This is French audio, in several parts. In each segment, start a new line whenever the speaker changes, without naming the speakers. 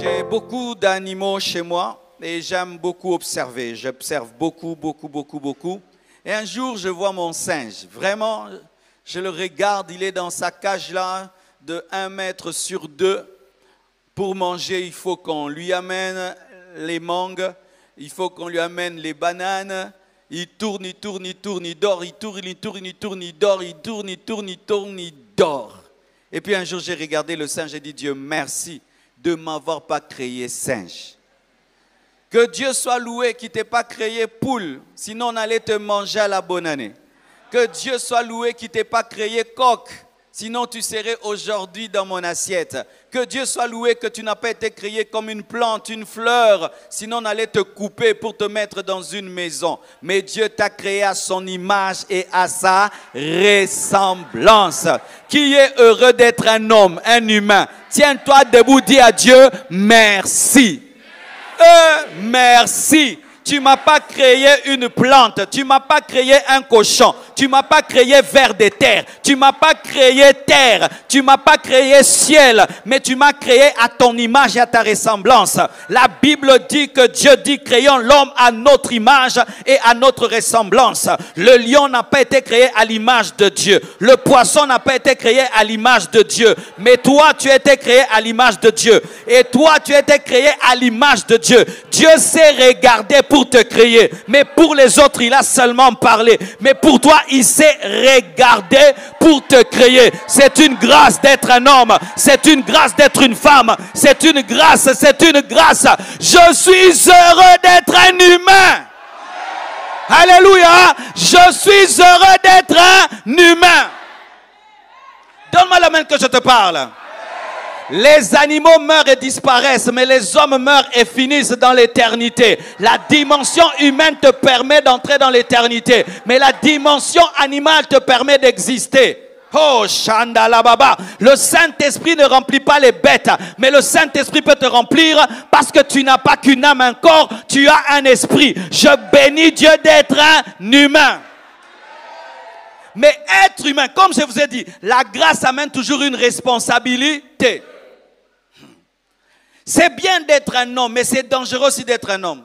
J'ai beaucoup d'animaux chez moi et j'aime beaucoup observer. J'observe beaucoup. Et un jour, je vois mon singe. Vraiment, je le regarde, il est dans sa cage là de 1 mètre sur 2. Pour manger, il faut qu'on lui amène les mangues, il faut qu'on lui amène les bananes. Il tourne, il dort, il tourne, il dort, il tourne, il dort. Et puis un jour, j'ai regardé le singe et dit, Dieu, merci de ne m'avoir pas créé singe. Que Dieu soit loué qui ne t'ait pas créé poule, sinon on allait te manger à la bonne année. Que Dieu soit loué qui ne t'ait pas créé coq, sinon tu serais aujourd'hui dans mon assiette. Que Dieu soit loué que tu n'as pas été créé comme une plante, une fleur, sinon on allait te couper pour te mettre dans une maison. Mais Dieu t'a créé à son image et à sa ressemblance. Qui est heureux d'être un homme, un humain? Tiens-toi debout, dis à Dieu, merci. Merci. Tu ne m'as pas créé une plante, tu ne m'as pas créé un cochon, tu ne m'as pas créé vers des terres, tu ne m'as pas créé terre, tu ne m'as pas créé ciel, mais tu m'as créé à ton image et à ta ressemblance. La Bible dit que Dieu dit, créons l'homme à notre image et à notre ressemblance. Le lion n'a pas été créé à l'image de Dieu, le poisson n'a pas été créé à l'image de Dieu, mais toi tu as été créé à l'image de Dieu, et toi tu as été créé à l'image de Dieu. Dieu s'est regardé pour te créer, mais pour les autres il a seulement parlé, mais pour toi il s'est regardé pour te créer. C'est une grâce d'être un homme, c'est une grâce d'être une femme, c'est une grâce, je suis heureux d'être un humain. Alléluia, je suis heureux d'être un humain. Donne-moi la main que je te parle. Les animaux meurent et disparaissent, mais les hommes meurent et finissent dans l'éternité. La dimension humaine te permet d'entrer dans l'éternité, mais la dimension animale te permet d'exister. Oh, Shandala Baba. Le Saint-Esprit ne remplit pas les bêtes, mais le Saint-Esprit peut te remplir parce que tu n'as pas qu'une âme, un corps, tu as un esprit. Je bénis Dieu d'être un humain. Mais être humain, comme je vous ai dit, la grâce amène toujours une responsabilité. C'est bien d'être un homme, mais c'est dangereux aussi d'être un homme.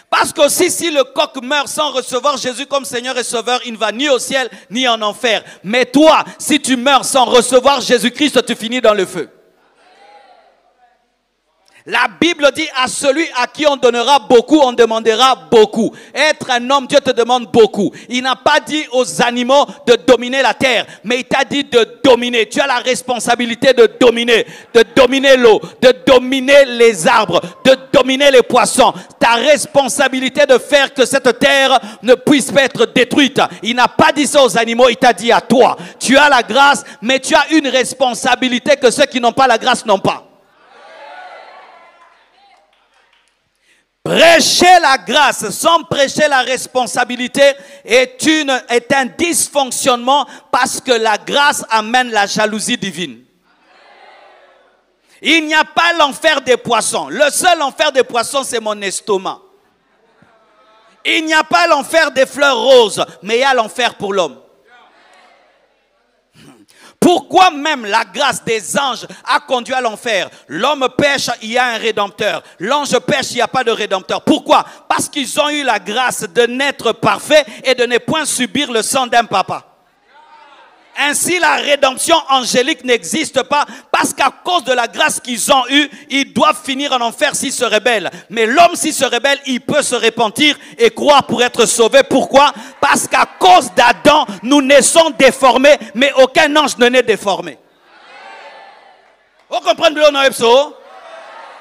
Parce que si le coq meurt sans recevoir Jésus comme Seigneur et Sauveur, il ne va ni au ciel ni en enfer. Mais toi, si tu meurs sans recevoir Jésus-Christ, tu finis dans le feu. La Bible dit à celui à qui on donnera beaucoup, on demandera beaucoup. Être un homme, Dieu te demande beaucoup. Il n'a pas dit aux animaux de dominer la terre, mais il t'a dit de dominer. Tu as la responsabilité de dominer l'eau, de dominer les arbres, de dominer les poissons. Ta responsabilité de faire que cette terre ne puisse pas être détruite. Il n'a pas dit ça aux animaux, il t'a dit à toi. Tu as la grâce, mais tu as une responsabilité que ceux qui n'ont pas la grâce n'ont pas. Prêcher la grâce sans prêcher la responsabilité est un dysfonctionnement parce que la grâce amène la jalousie divine. Il n'y a pas l'enfer des poissons. Le seul enfer des poissons, c'est mon estomac. Il n'y a pas l'enfer des fleurs roses, mais il y a l'enfer pour l'homme. Pourquoi même la grâce des anges a conduit à l'enfer? L'homme pêche, il y a un rédempteur. L'ange pêche, il n'y a pas de rédempteur. Pourquoi? Parce qu'ils ont eu la grâce de naître parfait et de ne point subir le sang d'un papa. Ainsi, la rédemption angélique n'existe pas parce qu'à cause de la grâce qu'ils ont eue, ils doivent finir en enfer s'ils se rebellent. Mais l'homme, s'il se rebelle, il peut se repentir et croire pour être sauvé. Pourquoi? Parce qu'à cause d'Adam, nous naissons déformés, mais aucun ange ne naît déformé. Vous comprenez bien, Noëpso?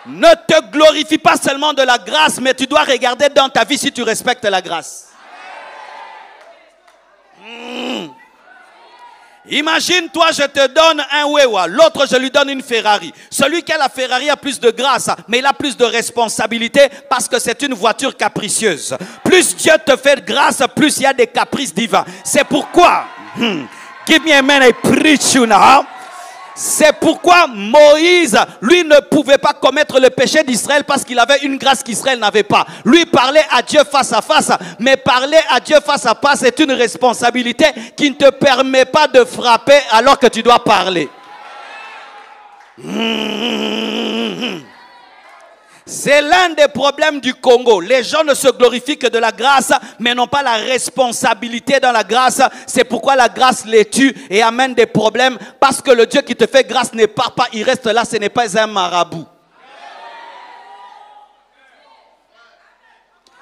Ne te glorifie pas seulement de la grâce, mais tu dois regarder dans ta vie si tu respectes la grâce. Imagine, toi, je te donne un Wewa, l'autre, je lui donne une Ferrari. Celui qui a la Ferrari a plus de grâce, mais il a plus de responsabilité parce que c'est une voiture capricieuse. Plus Dieu te fait grâce, plus il y a des caprices divins. C'est pourquoi, give me a man, I preach you now. C'est pourquoi Moïse, lui, ne pouvait pas commettre le péché d'Israël parce qu'il avait une grâce qu'Israël n'avait pas. Lui parlait à Dieu face à face, mais parler à Dieu face à face est une responsabilité qui ne te permet pas de frapper alors que tu dois parler. C'est l'un des problèmes du Congo. Les gens ne se glorifient que de la grâce, mais n'ont pas la responsabilité dans la grâce. C'est pourquoi la grâce les tue et amène des problèmes. Parce que le Dieu qui te fait grâce ne part pas, il reste là, ce n'est pas un marabout.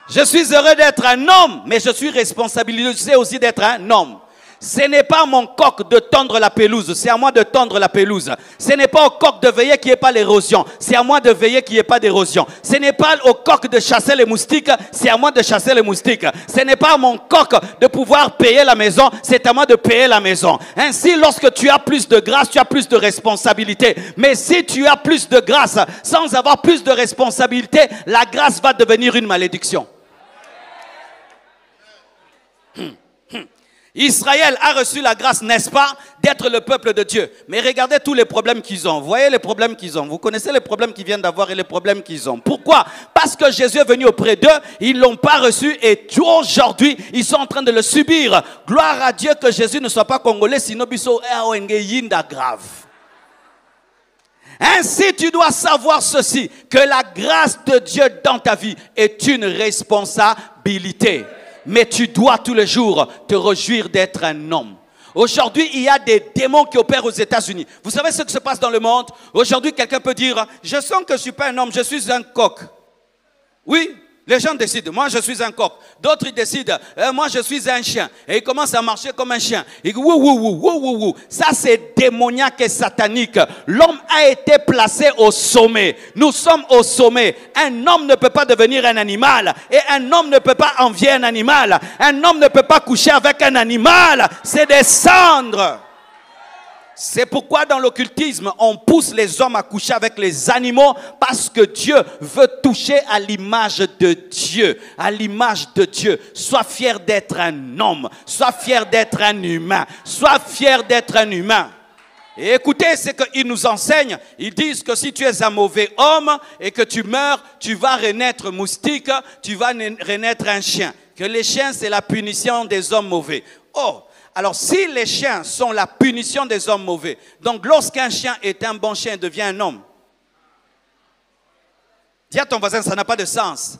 Je suis heureux d'être un homme, mais je suis responsabilisé aussi d'être un homme. Ce n'est pas à mon coq de tondre la pelouse, c'est à moi de tondre la pelouse. Ce n'est pas au coq de veiller qu'il n'y ait pas l'érosion, c'est à moi de veiller qu'il n'y ait pas d'érosion. Ce n'est pas au coq de chasser les moustiques, c'est à moi de chasser les moustiques. Ce n'est pas à mon coq de pouvoir payer la maison, c'est à moi de payer la maison. Ainsi, lorsque tu as plus de grâce, tu as plus de responsabilité. Mais si tu as plus de grâce sans avoir plus de responsabilité, la grâce va devenir une malédiction. Israël a reçu la grâce, n'est-ce pas, d'être le peuple de Dieu. Mais regardez tous les problèmes qu'ils ont. Vous voyez les problèmes qu'ils ont. Vous connaissez les problèmes qu'ils viennent d'avoir et les problèmes qu'ils ont. Pourquoi? Parce que Jésus est venu auprès d'eux, ils ne l'ont pas reçu et aujourd'hui, ils sont en train de le subir. Gloire à Dieu que Jésus ne soit pas congolais, sinon biso yinda grave. Ainsi, tu dois savoir ceci, que la grâce de Dieu dans ta vie est une responsabilité. Mais tu dois tous les jours te réjouir d'être un homme. Aujourd'hui, il y a des démons qui opèrent aux États-Unis. Vous savez ce qui se passe dans le monde? Aujourd'hui, quelqu'un peut dire, je sens que je ne suis pas un homme, je suis un coq. Oui, les gens décident, moi je suis un coq. D'autres ils décident, moi je suis un chien. Et ils commencent à marcher comme un chien. Ils disent, wou. Ça c'est démoniaque et satanique. L'homme a été placé au sommet. Nous sommes au sommet. Un homme ne peut pas devenir un animal. Et un homme ne peut pas envier un animal. Un homme ne peut pas coucher avec un animal. C'est des cendres. C'est pourquoi dans l'occultisme, on pousse les hommes à coucher avec les animaux parce que Dieu veut toucher à l'image de Dieu. À l'image de Dieu. Sois fier d'être un homme. Sois fier d'être un humain. Sois fier d'être un humain. Et écoutez ce qu'ils nous enseignent. Ils disent que si tu es un mauvais homme et que tu meurs, tu vas renaître moustique, tu vas renaître un chien. Que les chiens, c'est la punition des hommes mauvais. Oh! Alors, si les chiens sont la punition des hommes mauvais, donc lorsqu'un chien est un bon chien, il devient un homme. Dis à ton voisin, ça n'a pas de sens.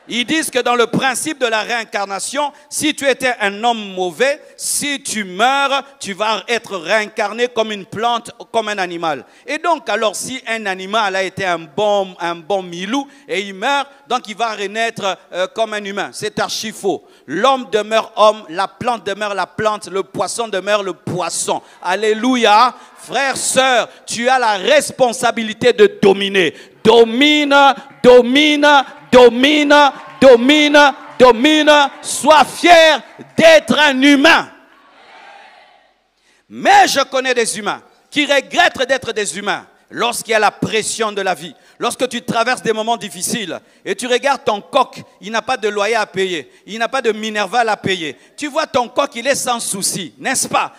Ils disent que dans le principe de la réincarnation, si tu étais un homme mauvais, si tu meurs, tu vas être réincarné comme une plante, comme un animal. Et donc, alors, si un animal a été un bon milou et il meurt, donc il va renaître comme un humain. C'est archi faux. L'homme demeure homme, la plante demeure la plante, le poisson demeure le poisson. Alléluia. Frère, sœur, tu as la responsabilité de dominer. Domine. Sois fier d'être un humain. Mais je connais des humains qui regrettent d'être des humains lorsqu'il y a la pression de la vie. Lorsque tu traverses des moments difficiles et tu regardes ton coq, il n'a pas de loyer à payer, il n'a pas de Minerval à payer. Tu vois ton coq, il est sans souci, n'est-ce pas?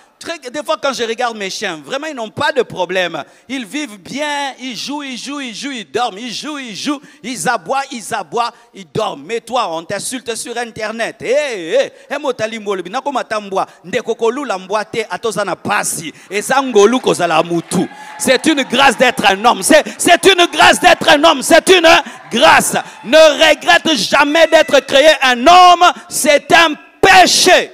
Des fois quand je regarde mes chiens, vraiment ils n'ont pas de problème. Ils vivent bien, ils jouent, ils dorment, ils jouent, ils aboient, ils dorment. Mais toi, on t'insulte sur Internet. C'est une grâce d'être un homme. C'est une grâce d'être un homme. C'est une grâce. Ne regrette jamais d'être créé un homme. C'est un péché.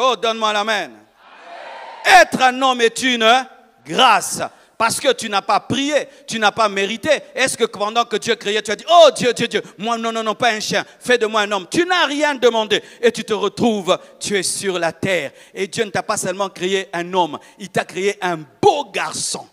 Oh, donne-moi l'amen. Être un homme est une grâce. Parce que tu n'as pas prié, tu n'as pas mérité. Est-ce que pendant que Dieu créait, tu as dit, oh Dieu, moi non, pas un chien, fais de moi un homme. Tu n'as rien demandé et tu te retrouves, tu es sur la terre. Et Dieu ne t'a pas seulement créé un homme, il t'a créé un beau garçon.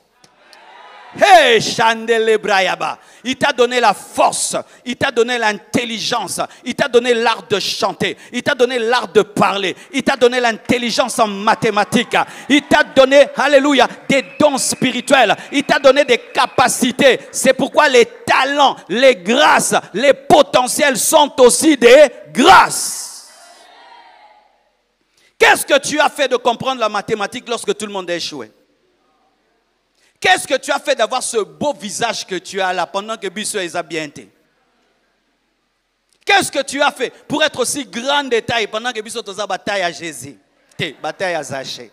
Hey, Chandele Brayaba. Il t'a donné la force, il t'a donné l'intelligence, il t'a donné l'art de chanter, il t'a donné l'art de parler, il t'a donné l'intelligence en mathématiques, il t'a donné, alléluia, des dons spirituels, il t'a donné des capacités. C'est pourquoi les talents, les grâces, les potentiels sont aussi des grâces. Qu'est-ce que tu as fait de comprendre la mathématique lorsque tout le monde a échoué? Qu'est-ce que tu as fait d'avoir ce beau visage que tu as là pendant que Bissou est bien été? Qu'est-ce que tu as fait pour être aussi grand de taille pendant que Bissou est bataille à Jésus? Bataille à Zaché.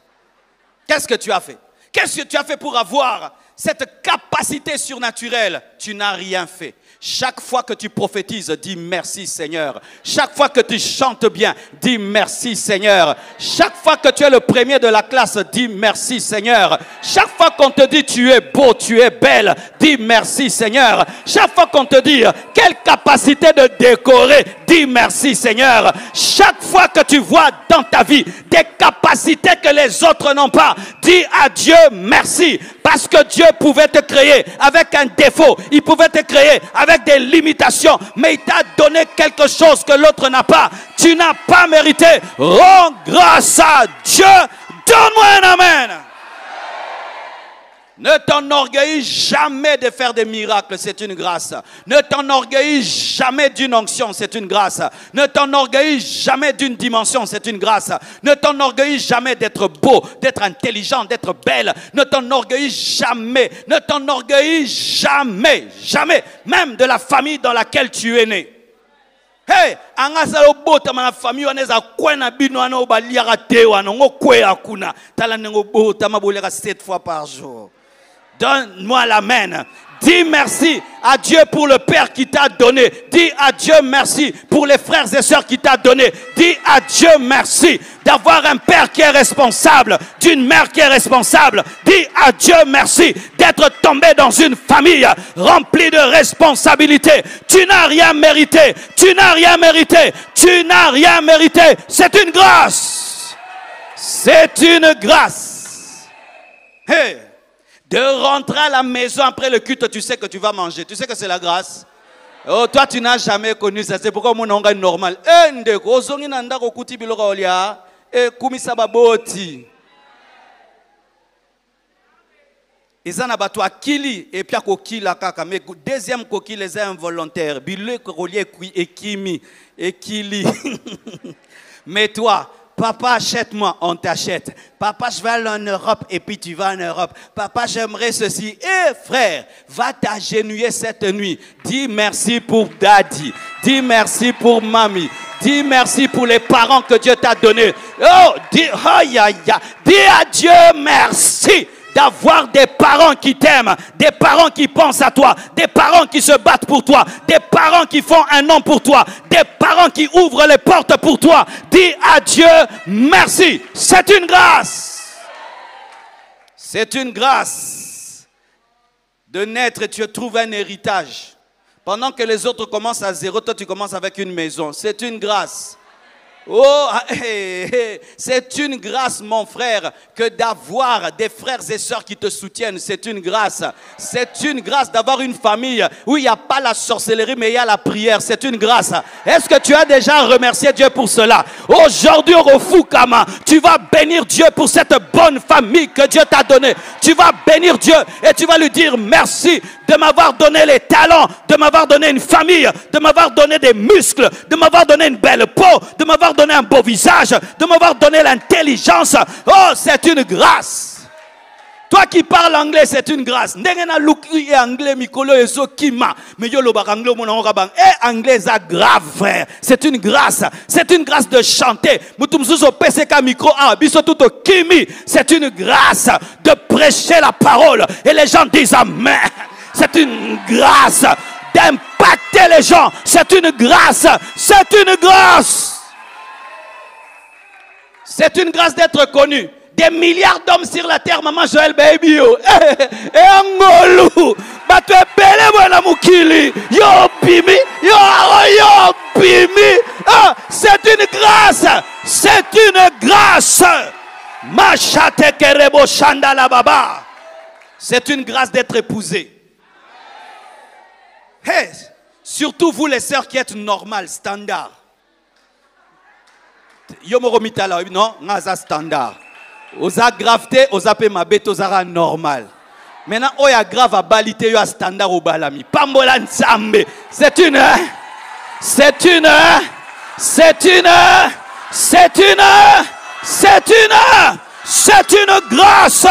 Qu'est-ce que tu as fait? Qu'est-ce que tu as fait pour avoir cette capacité surnaturelle? Tu n'as rien fait. Chaque fois que tu prophétises, dis merci Seigneur. Chaque fois que tu chantes bien, dis merci Seigneur. Chaque fois que tu es le premier de la classe, dis merci Seigneur. Chaque fois qu'on te dit tu es beau, tu es belle, dis merci Seigneur. Chaque fois qu'on te dit quelle capacité de décorer, dis merci Seigneur. Chaque fois que tu vois dans ta vie des capacités que les autres n'ont pas, dis à Dieu merci. Parce que Dieu pouvait te créer avec un défaut, il pouvait te créer avec des limitations, mais il t'a donné quelque chose que l'autre n'a pas. Tu n'as pas mérité. Rends grâce à Dieu. Donne-moi un amen. Ne t'enorgueillis jamais de faire des miracles, c'est une grâce. Ne t'enorgueillis jamais d'une onction, c'est une grâce. Ne t'enorgueillis jamais d'une dimension, c'est une grâce. Ne t'enorgueillis jamais d'être beau, d'être intelligent, d'être belle. Ne t'enorgueillis jamais, ne t'enorgueillis jamais, jamais, même de la famille dans laquelle tu es né. Hey, angasa obota mana famille waneza kwena bino wana obaliaka te wana ngo kwea kuna tala ngo bota maboleka 7 fois par jour. Donne-moi l'amen. Dis merci à Dieu pour le Père qui t'a donné. Dis à Dieu merci pour les frères et sœurs qui t'a donné. Dis à Dieu merci d'avoir un Père qui est responsable, d'une mère qui est responsable. Dis à Dieu merci d'être tombé dans une famille remplie de responsabilités. Tu n'as rien mérité. Tu n'as rien mérité. Tu n'as rien mérité. C'est une grâce. C'est une grâce. Hey! De rentrer à la maison après le culte, tu sais que tu vas manger. Tu sais que c'est la grâce. Oh, toi, tu n'as jamais connu ça. C'est pourquoi mon nom est normal. Ils en abattent à Kili et puis à Kokila Kaka. Mais deuxième coquille, les involontaires. Bilé Korolier et Kimi et Kili. Mais toi, papa, achète-moi, on t'achète. Papa, je vais aller en Europe et puis tu vas en Europe. Papa, j'aimerais ceci. Eh frère, va t'agenouiller cette nuit. Dis merci pour daddy. Dis merci pour mamie. Dis merci pour les parents que Dieu t'a donnés. Oh, dis à Dieu merci d'avoir des parents qui t'aiment, des parents qui pensent à toi, des parents qui se battent pour toi, des parents qui font un nom pour toi, des parents qui ouvrent les portes pour toi. Dis à Dieu merci. C'est une grâce. C'est une grâce de naître et tu trouves un héritage. Pendant que les autres commencent à zéro, toi tu commences avec une maison. C'est une grâce. Oh, c'est une grâce, mon frère, que d'avoir des frères et sœurs qui te soutiennent. C'est une grâce. C'est une grâce d'avoir une famille où il n'y a pas la sorcellerie, mais il y a la prière. C'est une grâce. Est-ce que tu as déjà remercié Dieu pour cela? Aujourd'hui, au Fukama, tu vas bénir Dieu pour cette bonne famille que Dieu t'a donnée. Tu vas bénir Dieu et tu vas lui dire merci de m'avoir donné les talents, de m'avoir donné une famille, de m'avoir donné des muscles, de m'avoir donné une belle peau, de m'avoir donné un beau visage, de m'avoir donné l'intelligence. Oh, c'est une grâce. Toi qui parles anglais, c'est une grâce. Ndengena luki et anglais mikolo ezo kima. Mais yo lo anglais mon orabang. Et anglais ça grave frère. C'est une grâce. C'est une grâce de chanter. Mutumzuzo PCK micro a biso tout kimi. C'est une grâce de prêcher la parole et les gens disent amen. C'est une grâce d'impacter les gens. C'est une grâce. C'est une grâce. C'est une grâce d'être connu. Des milliards d'hommes sur la terre, maman Joël baby yo. Et angolu, ba tu epele bwana mukili. Yo bimi, yo bimi. Ah, c'est une grâce. C'est une grâce. Machate kerebo shanda la baba. C'est une grâce d'être épousé. Hey, surtout vous les sœurs qui êtes normales, standard. Yomoromitala, non, naza standard. Oza graveté, oza pe mabete, oza normal. Maintenant, oya grave à balité, yo standard au balami. Pambola nsambe. C'est une grâce.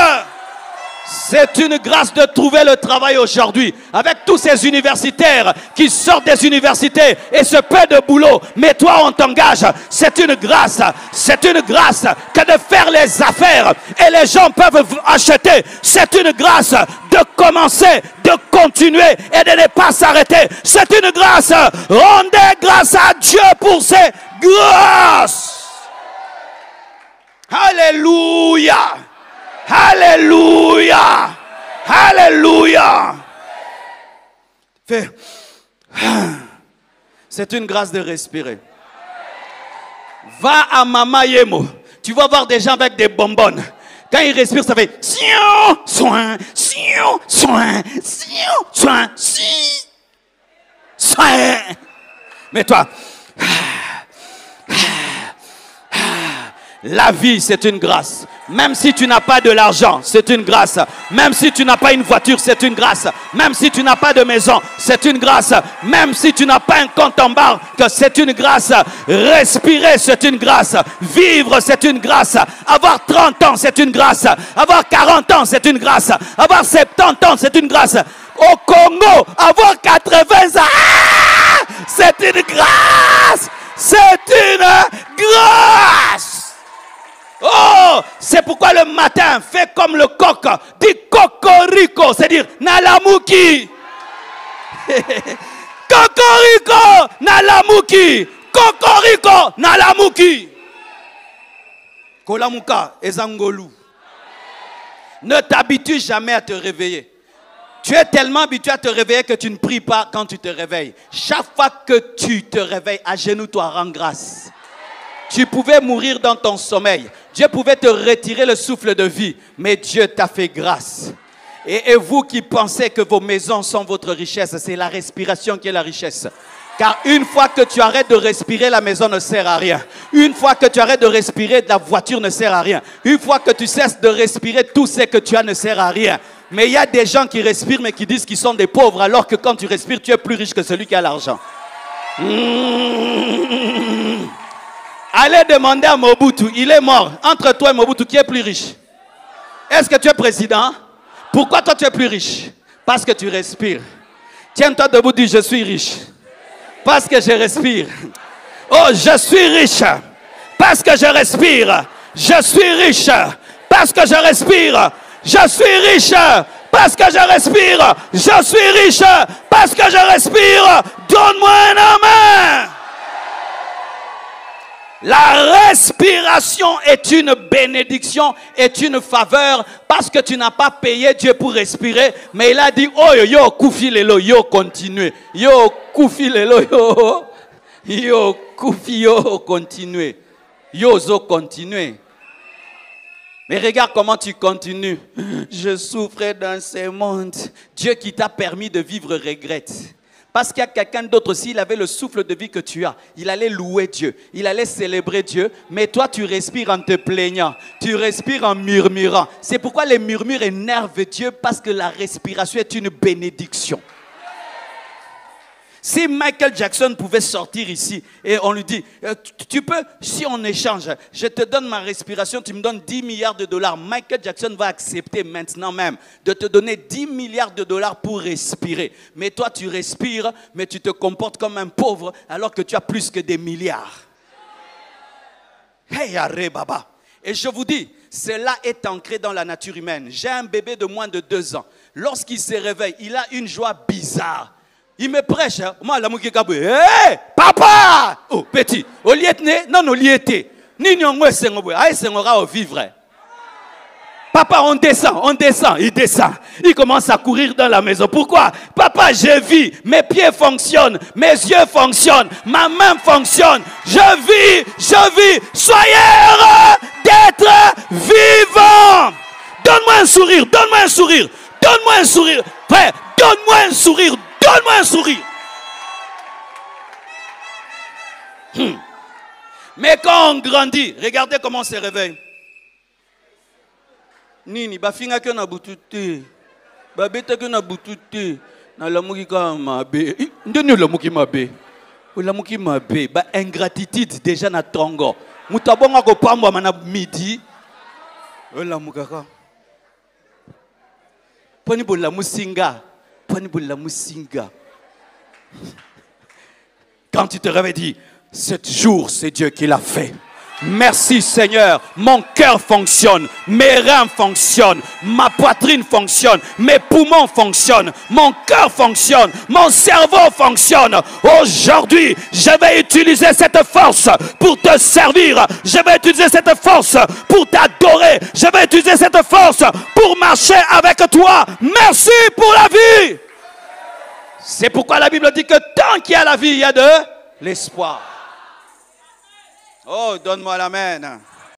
C'est une grâce de trouver le travail aujourd'hui. Avec tous ces universitaires qui sortent des universités et ce peu de boulot. Mais toi, on t'engage. C'est une grâce. C'est une grâce que de faire les affaires et les gens peuvent acheter. C'est une grâce de commencer, de continuer et de ne pas s'arrêter. C'est une grâce. Rendez grâce à Dieu pour ses grâces. Alléluia. Alléluia. Alléluia. C'est une grâce de respirer. Va à Mama Yemo. Tu vas voir des gens avec des bonbonnes. Quand ils respirent, ça fait sion, soin, sion, soin, sion, soin, si, soin. Mais toi, la vie, c'est une grâce. Même si tu n'as pas de l'argent, c'est une grâce. Même si tu n'as pas une voiture, c'est une grâce. Même si tu n'as pas de maison, c'est une grâce. Même si tu n'as pas un compte en banque, c'est une grâce. Respirer, c'est une grâce. Vivre, c'est une grâce. Avoir 30 ans, c'est une grâce. Avoir 40 ans, c'est une grâce. Avoir 70 ans, c'est une grâce. Au Congo, avoir 80 ans, c'est une grâce. C'est une grâce. Oh, c'est pourquoi le matin, fais comme le coq, dis cocorico, c'est-à-dire nalamuki. Cocorico, nalamuki. Cocorico, nalamuki. Kolamuka, ezangolu. Ne t'habitue jamais à te réveiller. Tu es tellement habitué à te réveiller que tu ne pries pas quand tu te réveilles. Chaque fois que tu te réveilles, agenouille-toi, rends grâce. Tu pouvais mourir dans ton sommeil. Dieu pouvait te retirer le souffle de vie. Mais Dieu t'a fait grâce. Et vous qui pensez que vos maisons sont votre richesse, c'est la respiration qui est la richesse. Car une fois que tu arrêtes de respirer, la maison ne sert à rien. Une fois que tu arrêtes de respirer, la voiture ne sert à rien. Une fois que tu cesses de respirer, tout ce que tu as ne sert à rien. Mais il y a des gens qui respirent mais qui disent qu'ils sont des pauvres, alors que quand tu respires, tu es plus riche que celui qui a l'argent. Allez demander à Mobutu, il est mort. Entre toi et Mobutu, qui est plus riche? Est-ce que tu es président? Pourquoi toi tu es plus riche? Parce que tu respires. Tiens-toi debout, dis je suis riche. Parce que je respire. Oh, je suis riche. Parce que je respire. Je suis riche. Parce que je respire. Je suis riche. Parce que je respire. Je suis riche. Parce que je respire. Donne-moi un amen. La respiration est une bénédiction, est une faveur, parce que tu n'as pas payé Dieu pour respirer, mais il a dit, oh yo, koufi lelo, yo, continuez, yo, koufi lelo, yo, koufi, yo, continuez, yo, zo, continuez. Mais regarde comment tu continues. Je souffrais dans ce monde. Dieu qui t'a permis de vivre regrette. Parce qu'il y a quelqu'un d'autre, s'il avait le souffle de vie que tu as, il allait louer Dieu, il allait célébrer Dieu, mais toi tu respires en te plaignant, tu respires en murmurant. C'est pourquoi les murmures énervent Dieu, parce que la respiration est une bénédiction. Si Michael Jackson pouvait sortir ici et on lui dit, tu peux, si on échange, je te donne ma respiration, tu me donnes 10 milliards de dollars. Michael Jackson va accepter maintenant même de te donner 10 milliards de dollars pour respirer. Mais toi, tu respires, mais tu te comportes comme un pauvre alors que tu as plus que des milliards. Hey, arrête, baba. Et je vous dis, cela est ancré dans la nature humaine. J'ai un bébé de moins de 2 ans. Lorsqu'il se réveille, il a une joie bizarre. Il me prêche, hein? Moi, la mouki kabou. Hé, papa! Oh, petit. Au lieutenant, non, au lieutenant. Ni nyongwe sengobwe. Aïe, sengora au vivre. Papa, on descend, il descend. Il commence à courir dans la maison. Pourquoi? Papa, je vis. Mes pieds fonctionnent. Mes yeux fonctionnent. Ma main fonctionne. Je vis. Soyez heureux d'être vivant. Donne-moi un sourire. Frère, donne-moi un sourire. Donne-moi un sourire. Mais quand on grandit, regardez comment on se réveille. Nini, bafinga ke na butute. Babeta ke na butute. Na lamuki ka mabe. Ndeni lamuki mabe. Lamuki mabe. Ba ingratitude déjà na tongo. Mutabonga ko pamba mana midi. Lamukaka. Ponibola musinga. Ponibola musinga. Quand tu te réveilles, dis, ce jour, c'est Dieu qui l'a fait. Merci Seigneur, mon cœur fonctionne, mes reins fonctionnent, ma poitrine fonctionne, mes poumons fonctionnent, mon cœur fonctionne, mon cerveau fonctionne. Aujourd'hui, je vais utiliser cette force pour te servir, je vais utiliser cette force pour t'adorer, je vais utiliser cette force pour marcher avec toi. Merci pour la vie. C'est pourquoi la Bible dit que tant qu'il y a la vie, il y a de l'espoir. Oh, donne-moi l'amen.